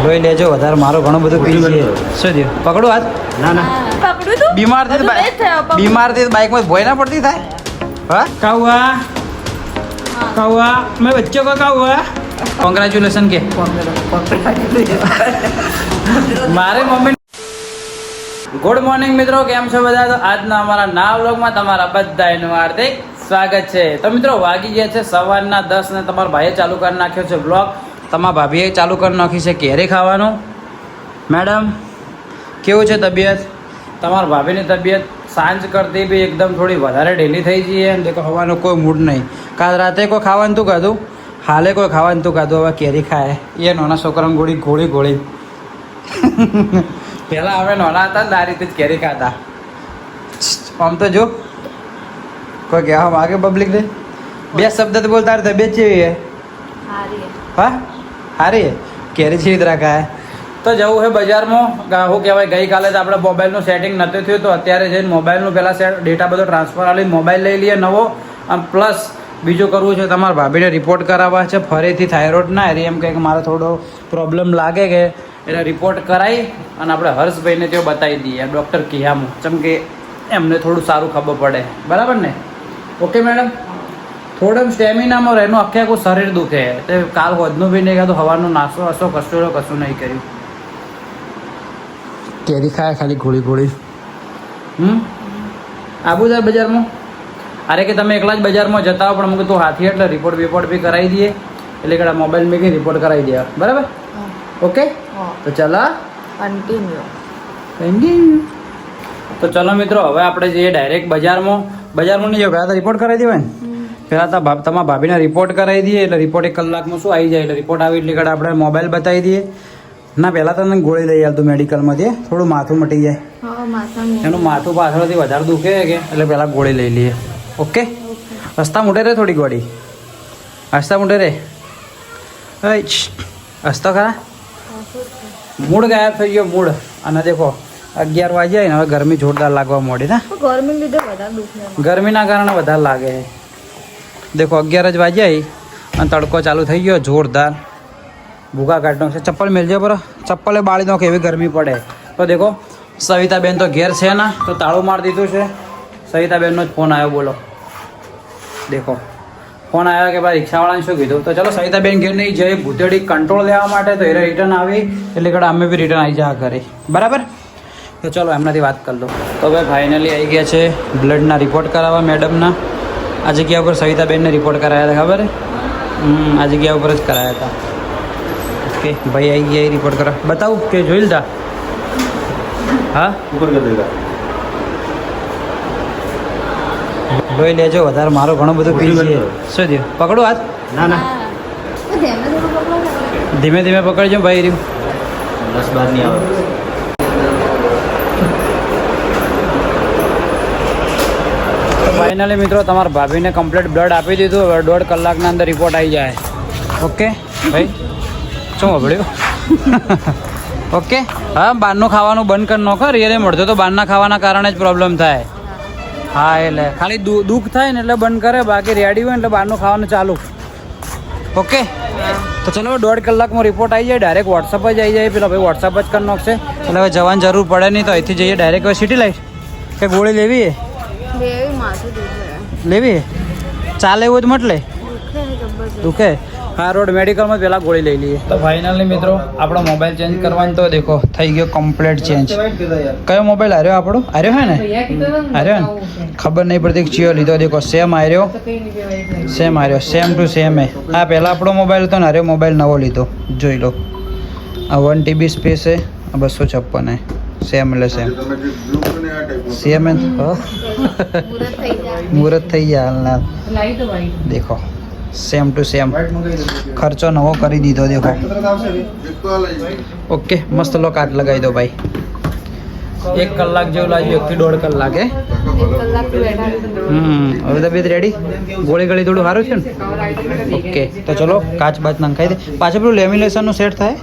જોઈ લેજો વધારે મારો ઘણું બધું પી છે શું થયું પકડું હાથ ના ના પકડું તું બીમાર થી બાઇકમાં ભોય ના પડતી થાય હા કાઉआ काउआ मैं बच्चों का काउआ કોંગ્રેચ્યુલેશન કે મારે મમ્મી ગુડ મોર્નિંગ મિત્રો કેમ છો બધા તો આજના અમારા નવા વ્લોગમાં તમારા બધાનું હાર્દિક સ્વાગત છે તો મિત્રો વાગી ગયા છે સવારના 10 ને તમારા ભાઈએ ચાલુ કરી નાખ્યો છે વ્લોગ તમારા ભાભીએ ચાલુ કરી નાખી છે કેરી ખાવાનું મેડમ કેવું છે તબિયત તમારા ભાભીની તબિયત સાંજ કરતી બી એકદમ થોડી વધારે ઢીલી થઈ જઈએ અને દેખો હવાનું કોઈ મૂડ નહીં કાલ રાતે કોઈ ખાવાનું તું ખાધું હાલે કોઈ ખાવાનું તું ખાધું હવે કેરી ખાય એ નાના છોકરાને ગોળી ગોળી પહેલાં અમે નાના હતા ને આ રીતે જ કેરી ખાતા આમ તો જો કોઈ કહેવા માગે પબ્લિકને બે શબ્દ તો બોલ તારી તબિયત કેવી હે હા સારી હે કેરી જેવી તરહ ખાય તો જવું છે બજારમાં શું કહેવાય ગઈકાલે તો આપણે મોબાઈલનું સેટિંગ નહોતું થયું તો અત્યારે જઈને મોબાઈલનું પહેલાં ડેટા બધો ટ્રાન્સફર આવી મોબાઈલ લઈ લઈએ નવો અને પ્લસ બીજું કરવું છે તમારા ભાભીને રિપોર્ટ કરાવવા છે ફરીથી થાઇરોઇડના એરી એમ કહે કે મારે થોડો પ્રોબ્લેમ લાગે કે એટલે રિપોર્ટ કરાવી અને આપણે હર્ષભાઈને તેઓ બતાવી દઈએ ડૉક્ટર કિયામાં જેમ કે એમને થોડું સારું ખબર પડે બરાબર ને ઓકે મેડમ થોડું સ્ટેમિનામાં રહેનું આખું શરીર દુખે તે કાલ હોદનું બી નહીં ખાધું હવાનો નાસ્તો હસો કશું નહીં કર્યું કેરી ખાય ખાલી ગોળી આબુ જાય બજારમાં અરે કે તમે એકલા જ બજારમાં જતા હો પણ મૂકે તું હાથી એટલે રિપોર્ટ બી કરાવી દઈએ એટલે કે મોબાઈલ મેં રિપોર્ટ કરાવી દે બરાબર ઓકે તો ચાલો કન્ટિન્યુ તો ચલો મિત્રો હવે આપણે જઈએ ડાયરેક્ટ બજારમાં નહીં જાવ પહેલાં તો રિપોર્ટ કરાવી દેવાય ને પહેલાં તો તમારા ભાભીને રિપોર્ટ કરાવી દઈએ એટલે રિપોર્ટ 1 કલાકમાં શું આવી જાય એટલે રિપોર્ટ આવી એટલે કડા આપણે મોબાઈલ બતાવી દઈએ ના પહેલાં તો ગોળી લઈ આવતું મેડિકલમાંથી થોડું માથું મટી જાય એનું માથું પાછળથી વધારે દુખે કે એટલે પહેલાં ગોળી લઈ લઈએ ઓકે હસતા મોટે રે થોડીક વાડી હસતા મોટે રે હસતો ખરા મૂડ ગાયબ થઈ ગયો મૂડ અને દેખો 11 વાગ્યા ને હવે ગરમી જોરદાર લાગવા માંડી ને ગરમીના કારણે વધારે લાગે દેખો 11 જ વાગ્યા અને તડકો ચાલુ થઈ ગયો જોરદાર ભૂકા કાઢનો છે ચપ્પલ મેલજો બરો ચપ્પલે બાળી નાખે એવી ગરમી પડે તો દેખો સવિતાબેન તો ઘેર છે ને તો તાળું મારી દીધું છે સવિતાબેનનો જ ફોન આવ્યો બોલો દેખો ફોન આવ્યો કે ભાઈ રિક્ષાવાળાને શું કીધું તો ચલો સવિતાબેન ઘેર નહીં જઈ ભૂતેડી કંટ્રોલ લેવા માટે તો એને રિટર્ન આવી એટલે કે અમે બી રિટર્ન આવી જા ઘરે બરાબર તો ચલો એમનાથી વાત કરી લો તો ભાઈ ફાઇનલી આવી ગયા છે બ્લડના રિપોર્ટ કરાવવા મેડમના આ જગ્યા ઉપર સવિતાબેનને રિપોર્ટ કરાવ્યા હતા ખબર આ જગ્યા ઉપર જ કરાયા હતા ઓકે ભાઈ આવી ગયા રિપોર્ટ કરા બતાવું કે જોઈ લીધા હા જોઈ લેજો વધારે મારો ઘણું બધું પી છે શું થયું પકડું હાથ ના ના ધીમે ધીમે પકડજો ભાઈ રહ્યું 10-12 નહીં આવે ફાઇનલી મિત્રો તમારા ભાભીને કમ્પ્લીટ બ્લડ આપી દીધું હવે 1.5 કલાકના અંદર રિપોર્ટ આવી જાય ઓકે ભાઈ શું વાપર્યું ઓકે હા બહારનું ખાવાનું બંધ કરી નાખો રિયલે મળતો તો બહારના ખાવાના કારણે જ પ્રોબ્લેમ થાય હા એટલે ખાલી દુઃખ થાય ને એટલે બંધ કરે બાકી રેડી હોય એટલે બહારનું ખાવાનું ચાલુ ઓકે તો ચલો 1.5 કલાકમાં રિપોર્ટ આવી જાય ડાયરેક્ટ વોટ્સઅપ જ આવી જાય પેલા ભાઈ વોટ્સઅપ જ કરી નાખશે એટલે હવે જવાની જરૂર પડે નહીં તો અહીંથી જઈએ ડાયરેક્ટ સિટી લાઈટ કે ગોળી લેવી લેવી ચાલે એવું જ મટલે દુખે હા રોડ મેડિકલમાં પહેલાં ગોળી લઈ લઈએ તો ફાઇનલી મિત્રો આપણો મોબાઈલ ચેન્જ કરવાનો તો દેખો થઈ ગયો કમ્પ્લીટ ચેન્જ કયો મોબાઈલ હાર્યો આપણો હાર્યો હે ને હાર્યો ને ખબર નહીં પડતી ચિયો લીધો દેખો સેમ હાર્યો સેમ ટુ સેમ હે હા પહેલાં આપણો મોબાઈલ હતો ને હાર્યો મોબાઈલ નવો લીધો જોઈ લો આ 1 TB સ્પેસ હે 256 હે સેમ એટલે સેમ હે મુહૂર્ત થઈ ગયા હાલના દેખો સેમ ટુ સેમ ખર્ચો નવો કરી દીધો દેખો ઓકે મસ્ત લો કાટ લગાવી દો ભાઈ 1 કલાક જેવું લાગ્યું 1 થી 1.5 કલાક હે હવે તબિયત રેડી ગોળી ગળી થોડું સારું છે ને ઓકે તો ચલો કાચ બાચ નંખાઈ દે પાછું પેલું લેમિનેશનનું સેટ થાય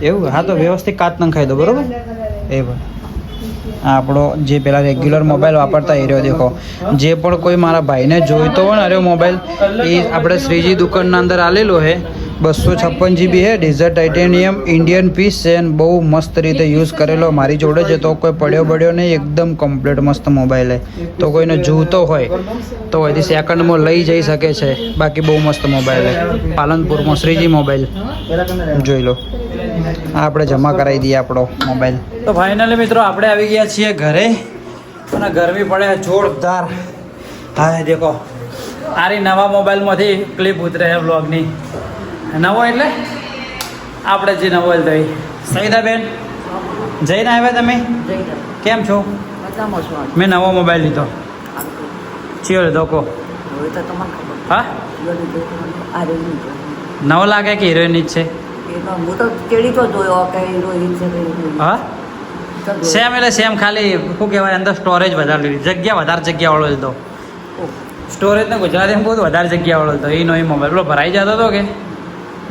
એવું હા તો વ્યવસ્થિત કાચ નંખાઈ દો બરોબર એ ભાઈ આપણો જે પેલા રેગ્યુલર મોબાઈલ વાપરતા એ રહ્યો દેખો જે પણ કોઈ મારા ભાઈને જોઈતો હોય ને અરે મોબાઈલ એ આપણે શ્રીજી દુકાનના અંદર આલેલો છે 256 GB है, डिजर्ट टाइटेनियम इंडियन पीस છે અને બહુ મસ્ત રીતે યુઝ કરેલો મારી જોડે છે, તો કોઈ પડ્યો નહીં, એકદમ કમ્પ્લીટ મસ્ત મોબાઈલ છે. તો કોઈને જોઈતો હોય તો અહીંથી સેકન્ડમાં લઈ જઈ શકે છે. બાકી બહુ મસ્ત મોબાઈલ છે, પાલનપુરમાં શ્રીજી મોબાઈલ જોઈ લો. આ આપણે જમા કરાવી દઈએ આપણો મોબાઈલ. તો ફાઇનલી મિત્રો આપણે આવી ગયા છીએ ઘરે અને ગરમી પડે જોરદાર. હા દેખો આરી નવા મોબાઈલમાંથી ક્લિપ ઉતરે છે બ્લોગની. નવો એટલે આપણે જે નવો થઈ. સવિતાબેન જઈને આવ્યા તમે? કેમ છો? મેં નવો મોબાઈલ લીધો. ચિયો લીધો કહો? હા નવો લાગે કે હિરોઈન જ છે? હા સેમ એટલે સેમ, ખાલી શું કહેવાય અંદર સ્ટોરેજ વધારે લીધી, વધારે જગ્યા વાળો લીધો. સ્ટોરેજ ને ગુજરાતીમાં બહુ વધારે જગ્યા વાળો હતો. એ નવી મોબાઈલ પેલો ભરાઈ જતો હતો કે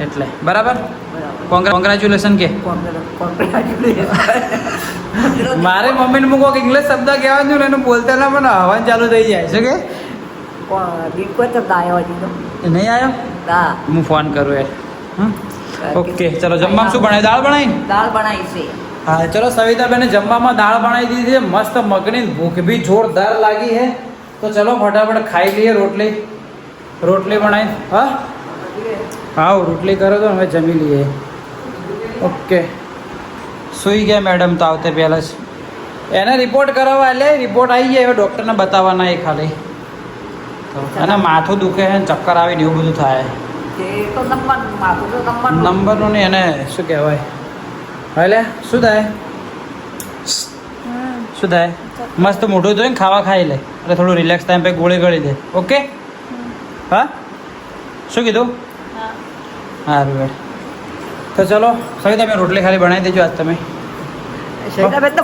એટલે બરાબર. કોંગ્રેચ્યુલેશન કે મારે મમ્મીને મૂકો ઇંગ્લિશ શબ્દ કહેવાનું ને એનું બોલતા ના પણ હવાન ચાલુ થઈ જાય છે કે નહીં આવ્યો. હું ફોન કરું યાર. ઓકે ચલો જમવામાં શું બનાવી? દાળ બનાવી છે. હા ચલો સવિતાબેને જમવામાં દાળ બનાવી દીધી છે મસ્ત મગની. ભૂખ બી જોરદાર લાગી છે તો ચલો ફટાફટ ખાઈ લઈએ. રોટલી બનાવી. હા રોટલી કરો તો હવે જમી લઈએ. ઓકે સુઈ ગયા મેડમ તો આવતે પહેલાં જ. એને રિપોર્ટ કરાવવા એટલે રિપોર્ટ આવી જાય, હવે ડૉક્ટરને બતાવવાના એ ખાલી. અને માથું દુખે છે, ચક્કર આવે ને એવું બધું થાય. નંબરનું નહીં એને શું કહેવાય? એટલે શું થાય? શું થાય? મસ્ત મોઢું ધોઈને ખાવા ખાઈ લે એટલે થોડું રિલેક્સ થાય, પછી ગોળી ગળી દે. ઓકે હા શું કીધું? સારું તો ચલો સવિતા મેં રોટલી ખાલી બનાવી દેજો આજ તમે.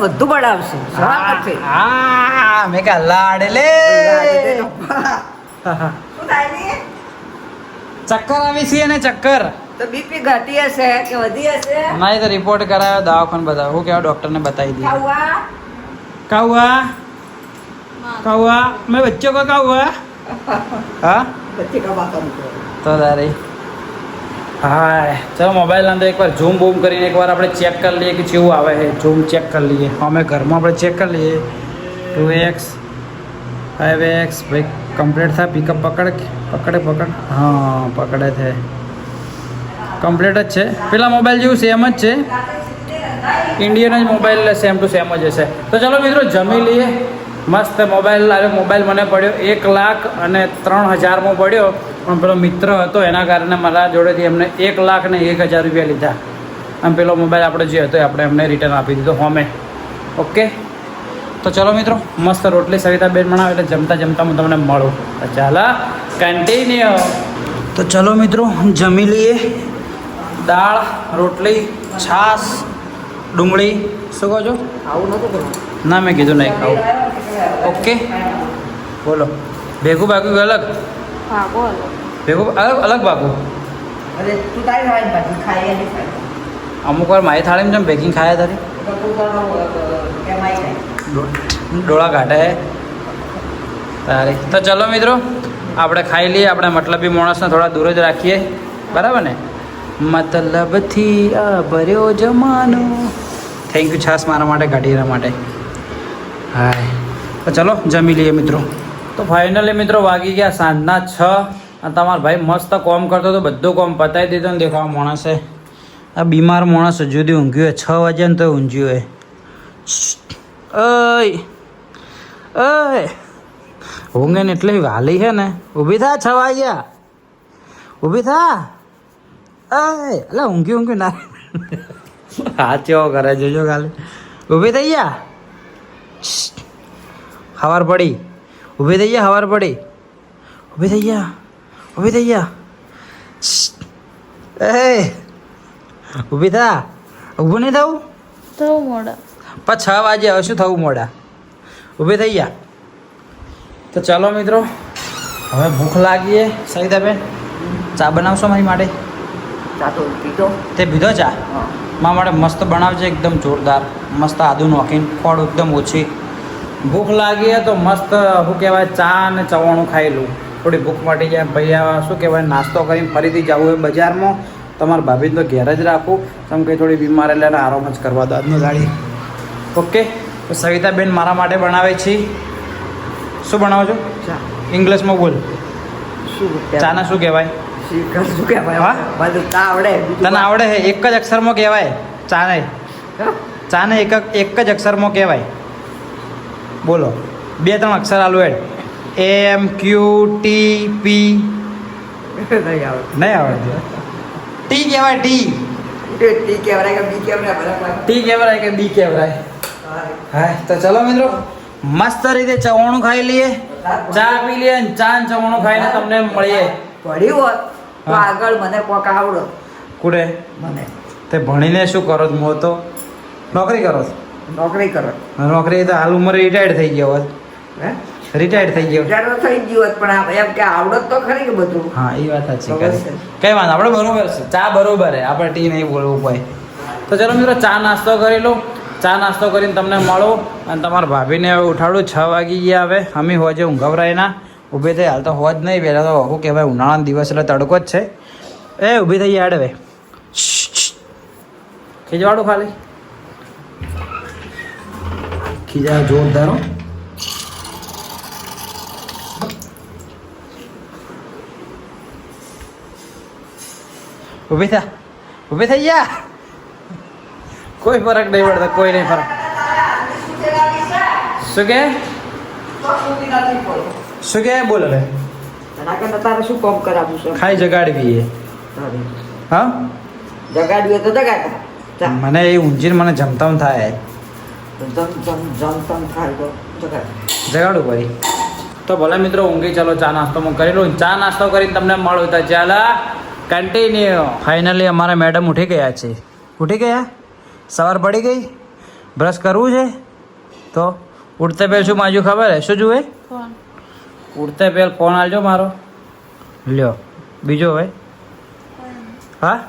બધું બનાવશે. હા મેં કા લાડે લે. ચક્કર આવી છે ને ચક્કર તો બીપી ઘટી હશે કે વધી હશે? નહીં તો રિપોર્ટ કરાવ્યો, દવાખાને બધા હું કહેવાય ડૉક્ટરને બતાવી દઈએ. કાઉआ मैं बच्चों का काउआ. हाँ તો તારી હા ચલો મોબાઈલ અંદર એકવાર ઝૂમ બૂમ કરીને એકવાર આપણે ચેક કરી લઈએ કે કેવું આવે છે. ઝૂમ ચેક કરી લઈએ. અમે ઘરમાં આપણે ચેક કરી લઈએ. 2x 5x ભાઈ કમ્પ્લીટ થાય. પિકઅપ પકડ. હા પકડે છે, કમ્પ્લીટ જ છે. પેલા મોબાઈલ જેવું સેમ જ છે, ઇન્ડિયન જ મોબાઈલ સેમ ટુ સેમ જ હશે. તો ચલો મિત્રો જમી લઈએ. મસ્ત મોબાઈલ મને પડ્યો 1,03,000માં પડ્યો, પણ પેલો મિત્ર હતો એના કારણે મારા જોડેથી એમને 1,01,000 રૂપિયા લીધા. આમ પેલો મોબાઈલ આપણે જે હતો આપણે એમને રિટર્ન આપી દીધો હોમે. ઓકે તો ચલો મિત્રો મસ્ત રોટલી સવિતાબેન બનાવે એટલે જમતા હું તમને મળું. ચાલો કન્ટિન્યુ. તો ચલો મિત્રો જમી લઈએ. દાળ રોટલી છાશ ડુંગળી. શું કહો છો? આવું નતું ના મેં કીધું નહીં ખાવું. ઓકે બોલો ભેગું ભાગું અલગ? ભેગું અલગ ભાગું. અમુક વાર મારી થાળીમાં જેમ ભેગી ખાયા તારી ડોળા કાઢે તારી. તો ચલો મિત્રો આપણે ખાઈ લઈએ. આપણે મતલબી માણસને થોડા દૂર જ રાખીએ, બરાબર ને? મતલબથી આ ભર્યો જમાનો. થેન્ક યુ છાસ મારા માટે કાઢી એના માટે. હા તો ચલો જમી લઈએ મિત્રો. તો ફાઇનલી મિત્રો વાગી ગયા સાંજના 6 અને તમારો ભાઈ મસ્ત કોમ કરતો હતો, બધું કોમ પતાવી દીધું ને. દેખો આ માણસે, આ બીમાર માણસ હજુ સુધી ઊંઘ્યું હોય. 6 વાગ્યા ને તો ઊંઘ્યું હોય. ઓય ઊંઘે ને એટલે વાલી છે ને. ઊભી થા, 6 વાગ્યા. ઊભી થા. એટલે ઊંઘ્યું ના હાથ કેવો કરે જોજો ખાલી. ઊભી થઈ ગયા. સવાર પડી. ઊભી થઈ ગયા. સવાર પડી. ઊભી થઈ ગયા. ઊભી થા. ઊભું નહીં થવું મોડા. પણ 6 વાગે હવે શું થવું મોડા? ઊભી થઈ ગયા. તો ચાલો મિત્રો હવે ભૂખ લાગીએ. સવિતાબેન ચા બનાવશો મારી માટે? ચા તો પીધો. તે પીધો ચા? મારા માટે મસ્ત બનાવજે, એકદમ જોરદાર. મસ્ત આદુ નાખીને ફળ એકદમ ઓછી. ભૂખ લાગી તો મસ્ત શું કહેવાય ચા અને ચવાણું ખાઈ લઉં. થોડી ભૂખ મટી જાય. ભાઈ શું કહેવાય નાસ્તો કરીને ફરીથી જવું હોય બજારમાં તમારા ભાભીને તો ઘેર જ રાખું તમે કંઈ થોડી બીમાર એટલે એને આરામ જ કરવા દો આજનો દાડી. ઓકે, તો સવિતાબેન મારા માટે બનાવે છે. શું બનાવો છો? ચા. ઇંગ્લિશમાં બોલ. શું ચાને શું કહેવાય? શું કહેવાય? હા? બધું તા આવડે. તને આવડે છે? એક જ અક્ષરમાં કહેવાય ચાને. ચાને એક જ અક્ષરમાં કહેવાય. બોલો, 2-3 અક્ષર આલુ એડ. MQTP. નહીં આવડે. નહીં આવડતું? ટી કહેવાય ટી. ટી કહેવાય કે બી કહેવાય બરાબર. ટી કહેવાય કે બી કહેવાય? હા, તો ચલો મિત્રો મસ્ત રીતે ચવાણું ખાઈ લઈએ, ચા પી લઈએ અને ચા ને ચવાણું ખાઈને તમને મળીએ. પડ્યું હોત તો હા. આગળ મને કોક આવડો. કુડે મને તે ભણીને શું કરો છો? મો તો નોકરી કરો છો? નોકરી કરો. નોકરી તો હાલ ઉંમરે રિટાયર્ડ થઈ ગયો હોત. હે રિટાયર્ડ થઈ ગયો. વિચારો થઈ ગયું હોત પણ એમ કે આવડત તો ખરી કે બધું. હા, એ વાત સાચી. બરોબર કરી. છે. કઈ વાંધો, આપણે બરોબર છે. ચા બરોબર છે, આપણે ટી નહીં બોલવું પડે. તો ચલો મિત્રો ચા નાસ્તો કરી લો. ચા નાસ્તો કરીને તમને મળો અને તમારા ભાભીને હવે ઉઠાડું. 6 વાગી ગયા. હવે અમે હોજે ઊંઘવરાય ના ઊભી થઈ. હાલ તો હોજ નહીં, પહેલાં તો શું કહેવાય ઉનાળાનો દિવસ એટલે તડકો જ છે. એ ઊભી થઈ યાડ હવે. ખીજવાડું ખાલી ખીજા જોરદાર હો. ઊભી થા, ઊભી થઈ જા. કોઈ ફરક નહીં પડતો, કોઈ નહીં ફરક. શું કે શું કે બોલ હવે. એના કરતા તારે શું કામ કરાવું છે? ખાઈ જગાડવી એ. હા, જગાડ્યું તો જગાડ. ચા. મને એ ઊંઘીને મને જમતામ થાય. જમ થાય તો જગાડ. જગાડું પડી. તો ભલે મિત્રો ઊંઘી ચાલો ચા નાસ્તો હું કરી લઉં. ચા નાસ્તો કરીને તમને મળું. તો ચાલો કન્ટિન્યુ. ફાઇનલી અમારા મેડમ ઉઠી ગયા છે. ઉઠી ગયા? સવાર પડી ગઈ? બ્રશ કરવું છે? તો ઉઠતે પહેલ શું માજુ ખબર હે? શું જુએ? ઉઠતે પહેલ ફોન આલજો મારો. લ્યો બીજો હોય? હા,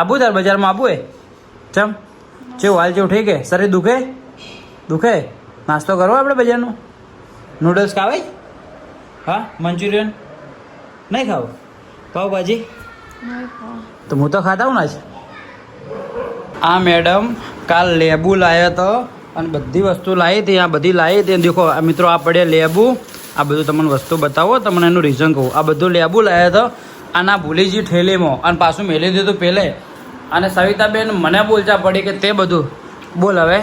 આબુ તાર બજારમાં આબુ હે? ચમ ચેવું હાલ જેવું ઠીક હે? શરીર દુખે? દુખે? નાસ્તો કરવો આપણે બજારનો? નૂડલ્સ ખાવાય? હા, મંચુરિયન નહીં ખાવું? પાવભાજી તો હું તો ખાતા હું ના છે. આ મેડમ કાલ લેબુ લાવ્યો હતો અને બધી વસ્તુ લાવી હતી. આ બધી લાવી હતી. દેખો આ મિત્રો, આ પડે લેબુ. આ બધું તમને વસ્તુ બતાવો, તમને એનું રીઝન કહું. આ બધું લેબુ લાવ્યો હતો અને આ ભૂલી ગઈ ઠેલીમાં અને પાછું મેલી દીધું પહેલે. અને સવિતાબેન મને બોલચા પડી કે તે બધું બોલ હવે.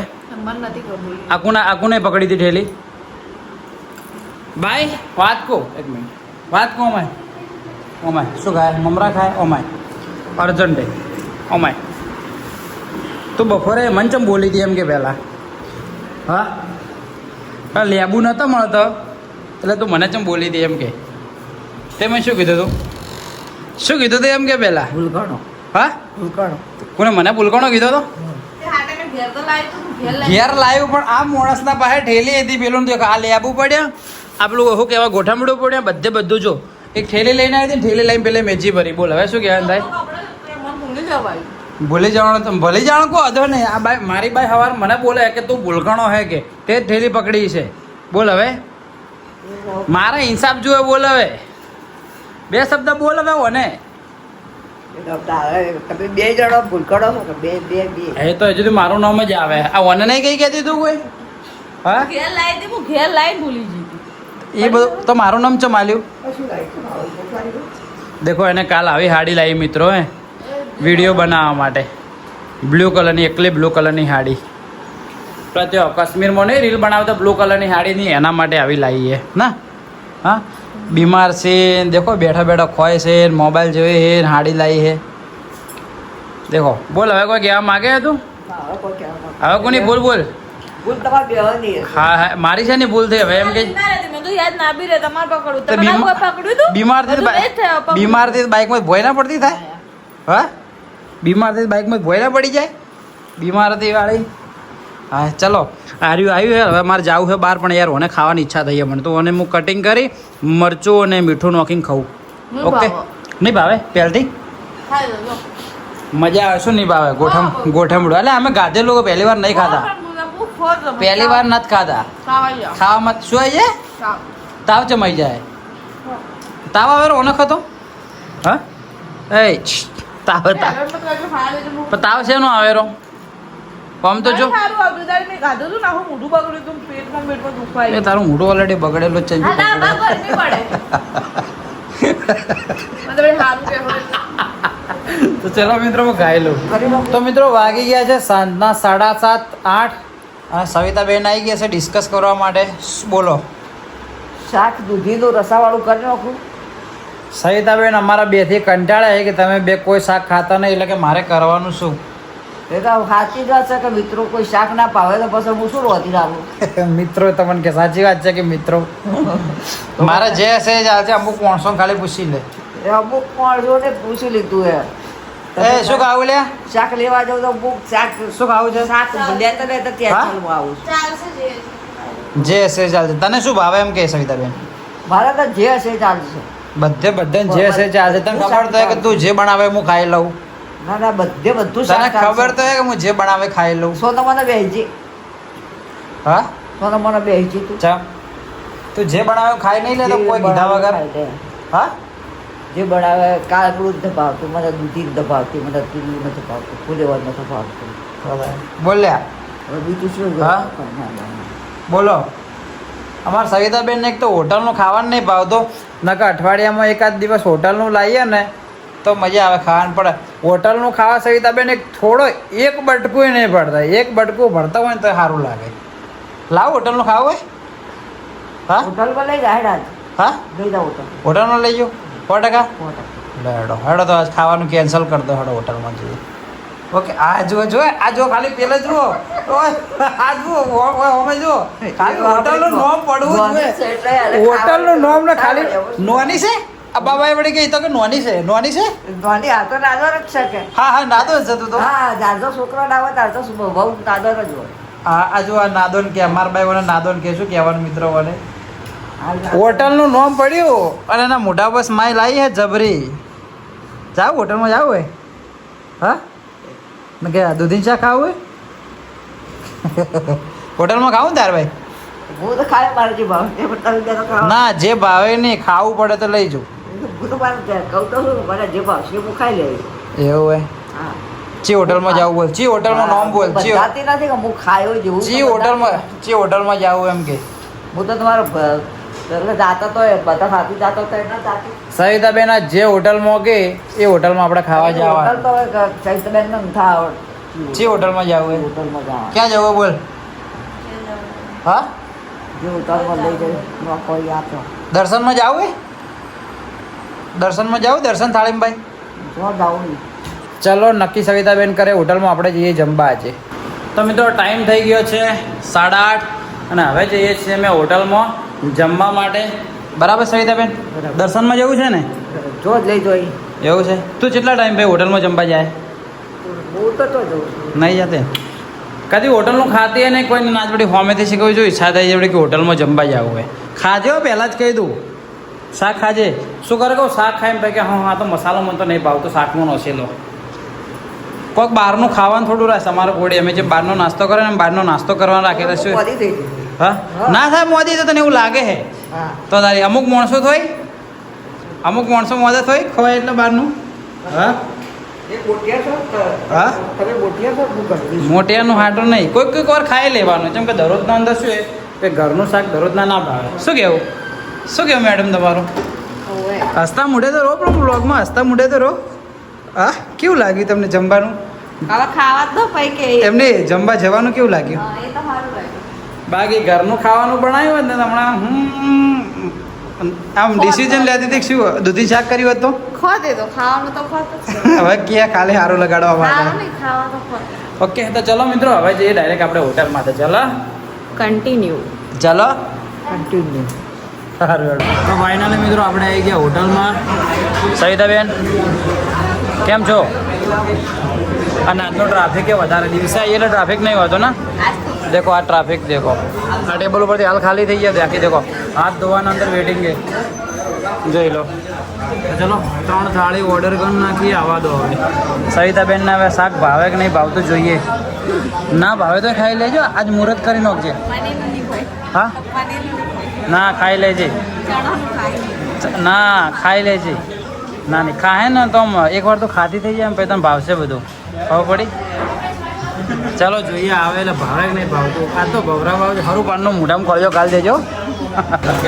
આકુને પકડી હતી ઠેલી. બાય વાત કહો, એક મિનિટ વાત કહો. ઓમાય શું ખાય? મમરા ખાય? ઓમાય અર્જન્ટે. ઓમાય તું બપોરે મન ચમ બોલી હતી એમ કે પહેલાં? હા, લેબુ નહોતો મળતો એટલે તું મને ચમ બોલી હતી એમ કે? તે મેં શું કીધું તું? શું કીધું તું એમ કે પહેલાં? ભૂલકણો. હા, ભૂલકણો. કોને મને ભૂલકણો કીધો તો? ઘેર લાવ્યું પણ આ માણસના પાસે ઠેલી હતી. પેલું દેખો, આ લેબુ પડ્યા, આ પેલું શું કહેવાય ગોઠામડું પડ્યા, બધું જો. એક ઠેલી લઈને આવી હતી, ઠેલી લઈને પેલે મેજી ભરી. બોલ હવે શું કહેવાનું થાય? ભૂલી જવાનું તો ભૂલી જવાનું કોઈ અધો નહીં. આ બાઈ મારી બાઈ સવાર મને બોલે કે તું ભૂલકણો હે કે તે જ ઠેલી પકડી છે. બોલ હવે મારે ઇન્સાફ જોવે. બોલ હવે 2 શબ્દ બોલ હવે. ઓને તમે 2 જણો ભૂલકણો છો કે? બે એ તો હજુ સુધી મારું નામ જ આવે. આ ઓને નહીં કઈ કહેતી તું કોઈ? હા, એ બધું તો મારું નામ ચમાલ્યું. દેખો એને કાલ આવી હાડી લાવી મિત્રો હે વિડીયો બનાવવા માટે. બ્લુ કલરની, એકલી બ્લુ કલરની હાડી. પ્રત્યો કાશ્મીરમાં નહીં રીલ બનાવતા બ્લુ કલરની હાડી નહીં, એના માટે આવી લાવી છે ના. હા, બીમાર છે દેખો, બેઠા બેઠા ખોય છે, મોબાઈલ જોઈ છે, હાડી લાવી છે. દેખો બોલ હવે કોઈ કહેવા માગે તું? હવે કોની ભૂલ બોલ? ભૂલ તમારે બેવાની. હા હા, મારી છે ને ભૂલ થઈ હવે એમ કે બીમાર થી બાઇકમાં ભોય ના પડતી થાય? હા, બીમાર થી બાઇકમાં ભોય ના પડી જાય? બીમાર હતી વાળી. હા ચલો, આવ્યું હવે મારે જવું છે બહાર. પણ યાર મને ખાવાની ઈચ્છા થઈ મને તો. અને હું કટિંગ કરી મરચું અને મીઠું નાખીને ખાવું. ઓકે નહીં ભાવે? પહેલથી મજા આવે. શું નહીં ભાવે? ગોઠમડું. એટલે અમે ગાધે લોકો પહેલી વાર નહીં ખાતા. પહેલી વાર નથી ખાતા. ખાવામાં શું આવી જાય? તાવ ચમાઈ જાય. તાવ આવે ઓને ખાતો? હા એ તાવ પણ તાવ છે નો આવેરો આમ તો જો એ તારું મોઢું ઓલરેડી બગડેલું જ છે તો ચલો મિત્રો હું ખાઈ લઉં તો મિત્રો વાગી ગયા છે સાંજના 7:30 8 અને સવિતાબેન આવી ગયા છે ડિસ્કસ કરવા માટે બોલો શાક દૂધીનું રસાવાળું કરી નાખું. સવિતાબેન અમારા બેથી કંટાળ્યા છે કે તમે બે કોઈ શાક ખાતા નહીં એટલે કે મારે કરવાનું શું એ તો સાચી જ વાત છે કે મિત્રો કોઈ શાક ના પાવે તો પછી હું શું રોતી રાખું. મિત્રો તમને કે સાચી વાત છે કે મિત્રો મારે જે હશે એ ચાલશે અમુક માણસો ખાલી પૂછી લે એ અમુક માણસોને પૂછી લીધું એ શું ખાવું લ્યા શાક લેવા જાઉં તો અમુક શાક શું ખાવું છે શાક લેતા લેતા હા? ત્યાં ચાલુ આવું છું. જે હશે એ ચાલશે તને શું ભાવે એમ કે સવિતાબેન મારે તો જે હશે એ ચાલશે. બધે જે હશે એ ચાલશે તને ખબર તો હે કે તું જે બનાવે હું ખાઈ લઉં ના ના બધું તને શાક ખબર તો હે કે હું જે બનાવે ખાઈ લઉં સો તો મને બેસજી હા સો તો મને બેસજી તું ચા તું જે બનાવે ખાઈ નહીં લે તો કોઈ કીધા વગર હા જે બનાવે કાળું જ દબાવતું મને દૂધી જ દબાવતી મને પીલું નથી ભાવતું ફૂલેવાર નથી ભાવતું બોલ્યા હવે બીજું શું હા? બોલો અમારા સવિતાબેનને એક તો હોટલનું ખાવાનું નહીં ભાવતો નકર અઠવાડિયામાં એકાદ દિવસ હોટલનું લાવીએ ને તો મજા આવે ખાવાનું પડે હોટલનું ખાવા સવિતાબેન એક થોડો એક બટકું નહીં ભરતા એક બટકું ભરતા હોય ને તો સારું લાગે લાવ હોટલનું ખાવું હોય હા હોટલમાં લઈ જાય રાત હા લઈ જાઓ હોટલ હોટલમાં લઈ જાઓ 100%? હોટલ હેડો હેડો તો આજ ખાવાનું કેન્સલ કરી દો હેડો હોટલમાં જઈએ ઓકે આ જો આ જો ખાલી પેલે જુઓ ઓય આ જુઓ અમે જુઓ ખાલી હોટલનું નામ પડવું જોઈએ હોટલનું નામ ને ખાલી નોની છે આ બાબાએ વળી કહી તો કે નોની છે નોની આ તો નાદોર જ છે કે હા હા નાદો જ છે તું તો હા જાજો છોકરો ના હોય તાર તો બહુ નાદોર જ હોય આ જો આ નાદોન કે અમાર ભાઈ મને નાદોન કે શું કહેવાનું મિત્રો મને હોટલનું નામ પડ્યું અને એના મોઢા પર સ્માઈલ આવી હે જબરી જાવ હોટલમાં જાવ હોય હા મેં કે દૂધી ચા ખાવું હોય હોટલમાં ખાવું ને તાર ભાઈ હું તો ખાય મારે જે ભાવ એ પણ તમે બે તો ખાઓ ના જે ભાવે નહીં ખાવું પડે તો લઈ જાઉં હું તો મારે કહું તો શું મને જે ભાવ છે હું ખાઈ લેવી એવું હોય હા ચી હોટલમાં જવું બોલ ચી હોટલમાં નામ બોલ ચી જાતી નથી કે હું ખાયો જેવું ચી હોટલમાં જવું એમ કે હું તો તમારો એટલે જાતો તો બધા સાથે જાતો તો એના જાતી સવિતાબેન આ જે હોટલમાં કે એ હોટલમાં આપણે ખાવા હોટલ જવા તો ચૈતબેન ને નથી આવડતું ચી હોટલમાં જવું હોય હોટલમાં જવા ક્યાં જવું બોલ હા જે હોટલમાં લઈ જાય કોઈ આપો દર્શનમાં જવું હોય દર્શનમાં જવું દર્શન થાળીમાં ભાઈ જો જાઉં નહીં ચલો નક્કી સવિતાબેન કરે હોટલમાં આપણે જઈએ જમવા આજે તો મિત્રો ટાઈમ થઈ ગયો છે 8:30 અને હવે જઈએ છીએ અમે હોટલમાં જમવા માટે બરાબર સવિતાબેન બરાબર. દર્શનમાં જવું છે ને જો જ લઈ જોઈ એવું છે તું કેટલા ટાઈમ ભાઈ હોટલમાં જમવા જાય હું તો જઉં છું નહીં જાતે કદી હોટલનું ખાતી અને કોઈ નાચ પડી હોમેથી શીખવી જો ઈચ્છા થઈ જાય કે હોટલમાં જમવા જવું હોય ખાજે હો પહેલાં જ કહી દઉં શાક ખાજે શું કરે કહું શાક ખાઈને ભાઈ કે હા હા તો મસાલો મને તો નહીં ભાવતો શાકમાં નોસેલો કોઈક બહારનું ખાવાનું થોડું રાખે અમારો કોડી અમે જે બહારનો નાસ્તો કરે ને બહારનો નાસ્તો કરવાનો રાખેલો શું મોદી થઈ ગઈ હા ના થાય મોદી તો તને એવું લાગે હે હા તો તારી અમુક માણસો થોય અમુક માણસો મોદા થોય ખવાય એટલે બહારનું હા એ બોટિયા છો હા તમે બોટિયા છો હું કરી મોટિયાનું હાટું નહીં કોઈક વાર ખાઈ લેવાનું જેમ કે દરરોજના અંદર શું કે ઘરનું શાક દરરોજના ના ભાવે શું કેવું મેડમ તમારું હસતા મૂઢે તો રહો પણ બ્લોગમાં હસતા મૂઢે તો રહો હા કેવું લાગ્યું તમને જમવાનું હવે ખાવા તો પૈ કે એમને જમવા જવાનું કેવું લાગ્યું એ તો સારું લાગ્યું બાકી ઘરનું ખાવાનું બનાવ્યું હોત ને તો હમણાં આમ ડિસિઝન લેતી હતી કે શું દૂધી શાક કર્યું હોત તો ખો દે તો ખાવાનું તો ખોત જ છે હવે ક્યાં કાલે સારું લગાડવા ખાવાનું માટે નહીં ખાવા તો ખોત ઓકે તો ચલો મિત્રો હવે જઈએ ડાયરેક્ટ આપણે હોટલમાં તો ચલો કન્ટિન્યુ ચલો કન્ટિન્યુ સારું તો ફાઇનલી મિત્રો આપણે આવી ગયા હોટલમાં સવિતાબેન કેમ છો અને આજનો ટ્રાફિક એ વધારે દિવસે આવીએ એટલે ટ્રાફિક નહીં હોતો ને દેખો આ ટ્રાફિક દેખો આ ટેબલ ઉપરથી હાલ ખાલી થઈ ગયા બાકી દેખો હાથ ધોવાના અંદર વેટિંગ છે જોઈ લો ચલો 3 થાળી ઓર્ડર કરી નાખીએ આવા દો હવે સવિતાબેનને હવે શાક ભાવે કે નહીં ભાવતું જોઈએ ના ભાવે તો ખાઈ લેજો આજ મુહૂર્ત કરી નાખજે પનીરનું નહીં હોય હા પનીરનું નહીં હોય ના ખાઈ લેજે ચણાનું ખાય ના ખાઈ લેજે ના નહીં ખાહે ને તો આમ એકવાર તો ખાતી થઈ જાય એમ પછી તને ભાવશે બધું ખબર પડી. ચાલો જોઈએ આવે એટલે ભાવે કે નહીં ભાવતું. આ તો ભવરા ભાવ સારું પાનનું મોઢામાં ખોજો કાલ દેજો.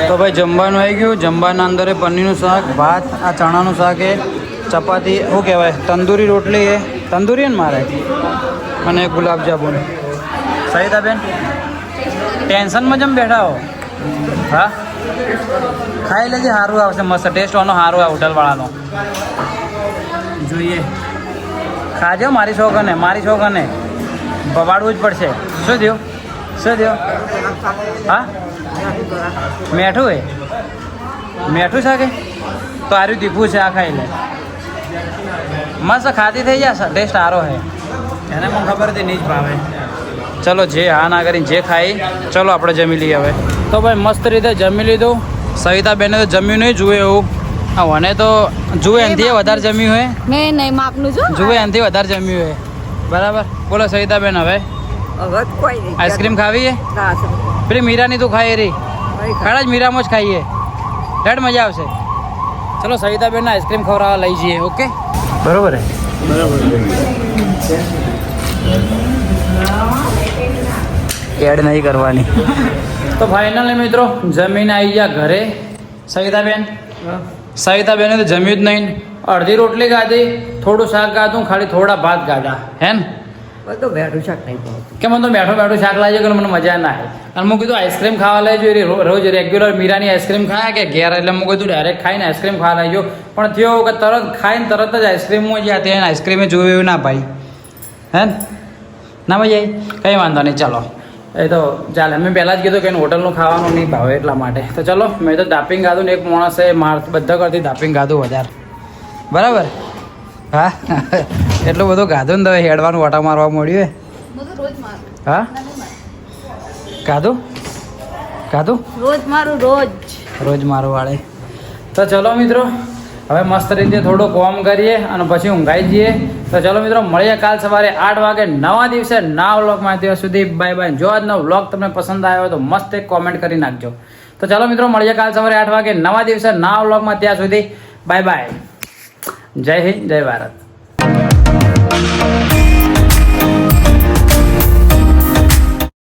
તો ભાઈ જમવાનું આવી ગયું. જમવાના અંદર પનીરનું શાક, ભાત, આ ચણાનું શાક એ ચપાતી, શું કહેવાય તંદૂરી રોટલી એ તંદૂરી ને મારે, અને ગુલાબજામુન. સહિતાબેન ટેન્શનમાં જેમ બેઠા હો. હા ખાઈ લેજે, સારું આવશે મસ્ત ટેસ્ટ વાનો સારું આવે હોટલવાળાનો. જોઈએ ખાજો મારી શોખને ભવાડવું જ પડશે. શું થયું હા મેઠું હે મેઠું છે કે તો આર્યું તીખું છે. આ ખાઈ લે મસ્ત ખાતી થઈ જશે ટેસ્ટ સારો હે. એને મને ખબર હતી નહીં જ ભાવે. ચલો જે હા ના કરીને જે ખાઈ ચલો આપણે જમી લઈએ હવે. તો ભાઈ મસ્ત રીતે જમી લીધું. સવિતાબેને તો જમ્યું નહીં જુએ એવું. મને તો જુએ એનાથી વધારે જમ્યું હોય. મેં નહીં માપનું છું જુએ એનાથી વધારે જમ્યું હોય. બરાબર બોલો સવિતાબેન. હવે હવે કોઈ નહીં. આઈસ્ક્રીમ ખાવી છે? ના, પેલી મીરાની તું ખાઈ રહી ખાડા જ મીરામાં જ ખાઈએ રેડ મજા આવશે. ચલો સવિતાબેનને આઈસ્ક્રીમ ખવડાવવા લઈ જઈએ. ઓકે બરોબર હે એડ નહીં કરવાની. તો ફાઇનલી મિત્રો જમીને આવી ગયા ઘરે. સવિતાબેને તો જમ્યું જ નહીં. અડધી રોટલી ખાધી, થોડું શાક ખાધું, ખાલી થોડા ભાત ખાધા હે ને. બધું બેઠું શાક નહીં ભાવતું. કે મને તો બેઠું શાક લાવજો કે મને મજા ના આવે. અને હું કીધું આઈસ્ક્રીમ ખાવા લઈ જોઈએ રોજ રેગ્યુલર મીરાની આઈસ્ક્રીમ ખાયા કે ઘેર, એટલે હું કીધું ડાયરેક્ટ ખાઈને આઈસ્ક્રીમ ખાવા લઈ ગયો. પણ થયો કે તરત ખાઈને તરત જ આઈસ્ક્રીમમાં જ્યાં ત્યાં આઈસ્ક્રીમે જોયું એવું ના ભાઈ હે ને. ના ભાઈ કંઈ વાંધો નહીં. ચાલો એ તો ચાલે. મેં પહેલાં જ કીધું કે હોટલનું ખાવાનું નહીં ભાવે એટલા માટે. તો ચલો મેં તો દાપિંગ ખાધું ને એક માણસે બધા કરતી દાપિંગ ખાધું વધારે. બરાબર હા એટલું બધું ખાધું ને તો હેડવાનું વાટા મારવા મળ્યું હા ખાધું રોજ મારું વાળે. તો ચલો મિત્રો હવે મસ્ત રીતે થોડું કોમ કરીએ અને પછી ઊંઘાઈ જઈએ. તો ચલો મિત્રો મળીએ કાલ સવારે 8 વાગે નવા દિવસે નવા વ્લોગમાં. ત્યાં સુધી બાય બાય. જો આજનો વ્લોગ તમને પસંદ આવ્યો હોય તો મસ્ત એક કોમેન્ટ કરી નાખજો. તો ચલો મિત્રો મળીએ કાલ સવારે 8 વાગે નવા દિવસે નવા વ્લોગમાં. ત્યાં સુધી બાય બાય. જય હિન્દ, જય ભારત.